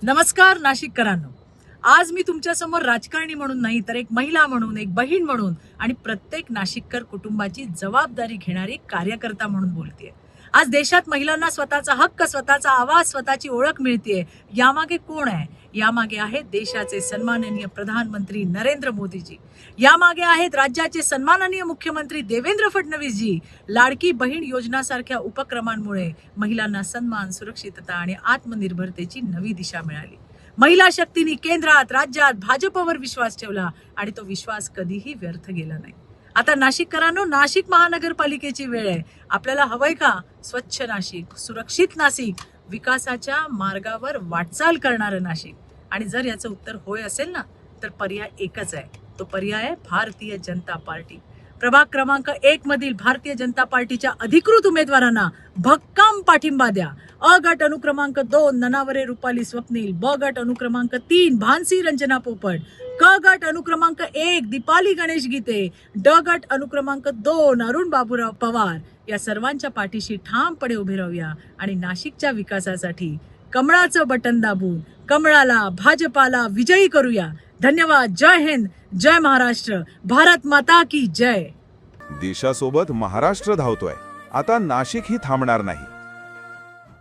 नमस्कार नाशिककरांनो, आज मी तुमच्यासमोर राजकारणी म्हणून नाही तर एक महिला म्हणून, एक बहीण म्हणून आणि प्रत्येक नाशिककर कुटुंबाची जबाबदारी घेणारी कार्यकर्ता म्हणून बोलतेय. आज देशात महिलांना स्वतःचा हक्क, स्वतःचा आवाज, स्वतःची ओळख मिळतेय. यामागे कोण आहे? यामागे आहेत देशाचे सन्माननीय प्रधानमंत्री नरेंद्र मोदीजी. यामागे आहेत राज्याचे सन्माननीय मुख्यमंत्री देवेंद्र फडणवीसजी. लाडकी बहीण योजनासारख्या उपक्रमांमुळे महिलांना सन्मान, सुरक्षितता आणि आत्मनिर्भरतेची नवी दिशा मिळाली. महिला शक्तीने केंद्रात, राज्यात भाजपवर विश्वास ठेवला आणि तो विश्वास कधीही व्यर्थ गेला नाही. आता नाशिककरांनो, नाशिक महानगरपालिकेची वेळ आहे. आपल्याला हवंय का स्वच्छ नाशिक, सुरक्षित नाशिक, विकासाच्या मार्गावर वाटचाल करणारं नाशिक? आणि जर याचं उत्तर होय असेल ना, तर पर्याय एकच आहे. तो पर्याय आहे भारतीय जनता पार्टी. प्रभाग क्रमांक 1 मधील भारतीय जनता पार्टीच्या अधिकृत उमेदवारांना भक्कम पाठिंबा द्या. अ गट अनुक्रमांक 2 ननावरे रुपाली स्वप्नील, ब गट अनुक्रमांक 3 भानसी रंजना पोपट, क गट अनुक्रमांक 1 दीपाली गणेश गीते, ड गट अनुक्रमांक 2 अरुण बाबूराव पवार या सर्वांच्या पाठीशी ठामपणे उभे राहूया आणि नाशिकच्या विकासासाठी कमळाचं बटन दाबून कमळाला, भाजपाला विजयी करूया. धन्यवाद. जय हिंद, जय महाराष्ट्र, भारत माता की जय. देशासोबत महाराष्ट्र धावतोय. आता नाशिक ही थांबणार नाही.